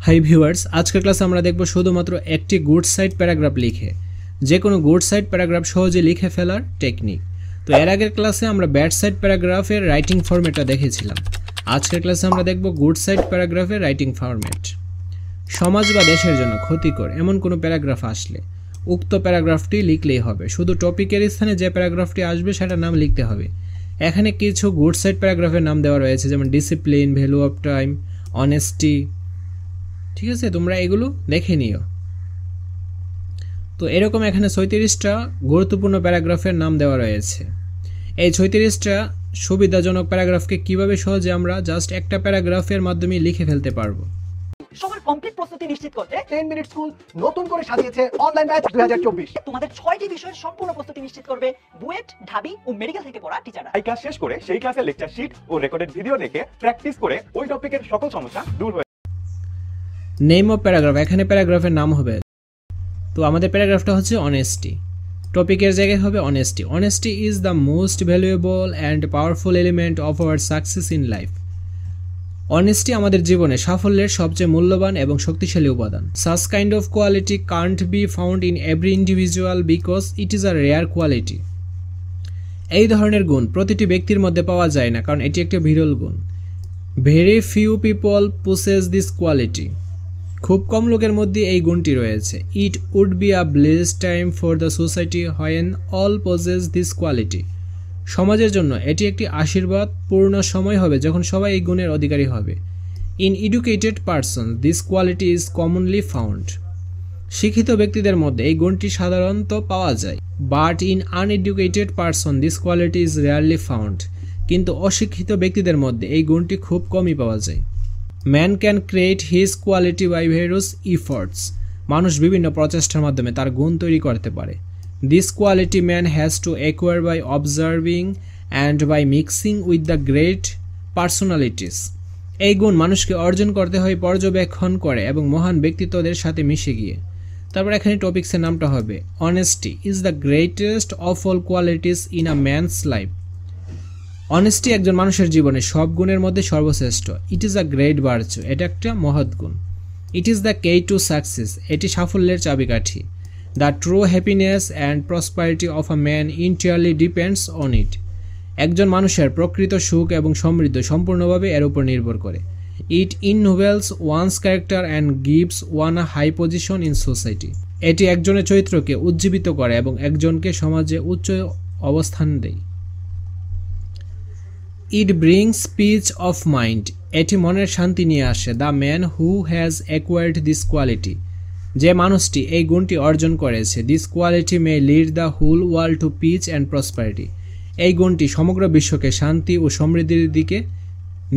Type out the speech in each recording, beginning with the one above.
Hi viewers, আজকের ক্লাসে আমরা দেখব শুধুমাত্র একটি গুড সাইড প্যারাগ্রাফ লিখে যে কোনো গুড সাইড প্যারাগ্রাফ সহজে লিখে ফেলার টেকনিক। তো এর আগের ক্লাসে আমরা ব্যাড সাইড প্যারাগ্রাফের রাইটিং ফরম্যাটটা দেখেছিলাম। আজকের ক্লাসে আমরা দেখব গুড সাইড প্যারাগ্রাফের রাইটিং ফরম্যাট। সমাজ বা দেশের জন্য ক্ষতিকর এমন কোনো প্যারাগ্রাফ আসলে উক্ত প্যারাগ্রাফটি লিখলেই হবে। শুধু টপিকের স্থানে যে প্যারাগ্রাফটি আসবে সেটার নাম লিখতে হবে। এখানে কিছু গুড সাইড প্যারাগ্রাফের নাম দেওয়া রয়েছে, যেমন discipline, value of time, honesty. ঠিক আছে, তোমরা এগুলো দেখে নিও। তো এরকম এখানে 36টা গুরুত্বপূর্ণ প্যারাগ্রাফের নাম দেওয়া রয়েছে। এই 36টা সুবিধাজনক প্যারাগ্রাফকে কিভাবে সহজে আমরা জাস্ট একটা প্যারাগ্রাফের মাধ্যমে লিখে ফেলতে পারবো। সবার কমপ্লিট প্রস্তুতি নিশ্চিত করতে 10 মিনিট স্কুল নতুন করে সাজিয়েছে অনলাইন ব্যাচ 2024। তোমাদের 6টি বিষয়ের সম্পূর্ণ প্রস্তুতি নিশ্চিত করবে বুয়েট, ঢাবি ও মেডিকেল থেকে পড়া টিচাররা। এই ক্লাস শেষ করে সেই ক্লাসের লেকচার শিট ও রেকর্ডেড ভিডিও দেখে প্র্যাকটিস করে ওই টপিকের সকল সমস্যা দূর হয়ে। নেম অফ প্যারাগ্রাফ, এখানে প্যারাগ্রাফের নাম হবে। তো আমাদের প্যারাগ্রাফটা হচ্ছে অনেস্টি। টপিকের জায়গায় হবে honesty. Honesty is the most valuable and powerful element of our success in life. Honesty আমাদের জীবনে সাফল্যের সবচেয়ে মূল্যবান এবং শক্তিশালী উপাদান। Such kind of quality can't be found in every individual because it is a rare quality. এই ধরনের গুণ প্রতিটি ব্যক্তির মধ্যে পাওয়া যায় না, কারণ এটি একটি বিরল গুণ। Very few people possess this quality. খুব কম লোকের মধ্যে এই গুণটি রয়েছে। It would be a blessed time for the society when all possess this quality. সমাজের জন্য এটি একটি আশীর্বাদ পূর্ণ সময় হবে যখন সবাই এই গুণের অধিকারী হবে। In educated person this quality is commonly found. শিক্ষিত ব্যক্তিদের মধ্যে এই গুণটি সাধারণত পাওয়া যায়। But in uneducated person this quality is rarely found. কিন্তু অশিক্ষিত ব্যক্তিদের মধ্যে এই গুণটি খুব কমই পাওয়া যায়। Man can create his quality by various efforts. মানুষ বিভিন্ন প্রচেষ্টার মাধ্যমে তার গুণ তৈরি করতে পারে। This quality man has to acquire by observing and by mixing with the great personalities. এই গুণ মানুষকে অর্জন করতে হয় পর্যবেক্ষণ করে এবং মহান ব্যক্তিত্বদের সাথে মিশে গিয়ে। তারপর এখানে টপিক্সের নামটা হবে honesty is the greatest of all qualities in a man's life. Honesty একজন মানুষের জীবনে সব গুণের মধ্যে সর্বশ্রেষ্ঠ। It is a great virtue, এটা একটা মহৎ গুণ। It is the K to success, এটি সাফল্যের চাবিকাঠি। The true happiness and prosperity of a man ইন্টায়ারলি depends on it. একজন মানুষের প্রকৃত সুখ এবং সমৃদ্ধি সম্পূর্ণভাবে এর উপর নির্ভর করে। It ennobles one's character and gives one a high position in society. এটি একজনের চরিত্রকে উজ্জীবিত করে এবং একজনকে সমাজে উচ্চ অবস্থান দেয়। It brings peace of mind, এটি মনের শান্তি নিয়ে আসে। The man who has acquired this quality, যে মানুষটি এই গুণটি অর্জন করেছে। This quality may lead the whole world to peace and prosperity. এই গুণটি সমগ্র বিশ্বকে শান্তি ও সমৃদ্ধির দিকে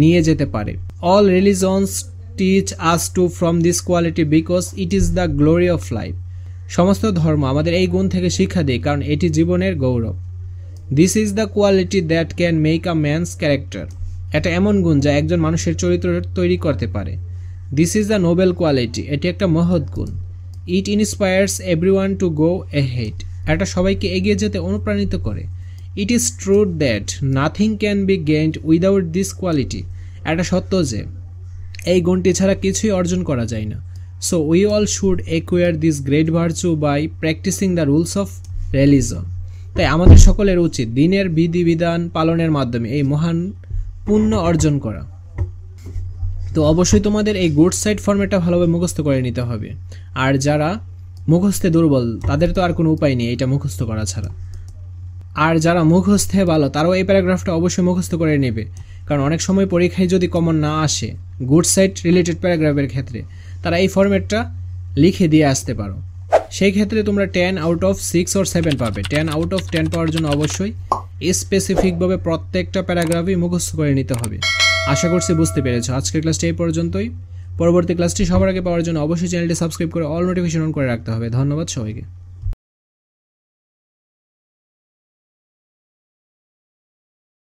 নিয়ে যেতে পারে। All রিলিজনস teach us to from this quality because it is the glory of life. সমস্ত ধর্ম আমাদের এই গুণ থেকে শিক্ষা দেয়, কারণ এটি জীবনের গৌরব। This is the quality that can make a man's character. এটা এমন গুণ যা একজন মানুষের চরিত্র তৈরি করতে পারে। This is the noble quality, এটি একটা মহৎ গুণ। It inspires everyone to go ahead, এটা সবাইকে এগিয়ে যেতে অনুপ্রাণিত করে। It is true that nothing can be gained without this quality, এটা সত্য যে এই গুণটি ছাড়া কিছুই অর্জন করা যায় না। So we all should acquire this great virtue by practising the rules of religion. তাই আমাদের সকলের উচিত দিনের বিধিবিধান পালনের মাধ্যমে এই মহান পুণ্য অর্জন করা। তো অবশ্যই তোমাদের এই গুড সাইড ফরম্যাটটা ভালোভাবে মুখস্থ করে নিতে হবে। আর যারা মুখস্থে দুর্বল তাদের তো আর কোনো উপায় নেই এটা মুখস্থ করা ছাড়া। আর যারা মুখস্থে ভালো তারাও এই প্যারাগ্রাফটা অবশ্যই মুখস্থ করে নেবে, কারণ অনেক সময় পরীক্ষায় যদি কমন না আসে গুড সাইড রিলেটেড প্যারাগ্রাফের ক্ষেত্রে, তারা এই ফরম্যাটটা লিখে দিয়ে আসতে পারো। সেই ক্ষেত্রে তোমরা 10 আউট অফ 6 or 7 পাবে। 10 আউট অফ 10 পাওয়ার জন্য অবশ্যই স্পেসিফিকভাবে প্রত্যেকটা প্যারাগ্রাফই মুখস্থ করে নিতে হবে। আশা করছি বুঝতে পেরেছো। আজকের ক্লাসটি এই পর্যন্তই। পরবর্তী ক্লাসটি সবার আগে পাওয়ার জন্য অবশ্যই চ্যানেলটি সাবস্ক্রাইব করে অল নোটিফিকেশন অন করে রাখতে হবে। ধন্যবাদ সবাইকে।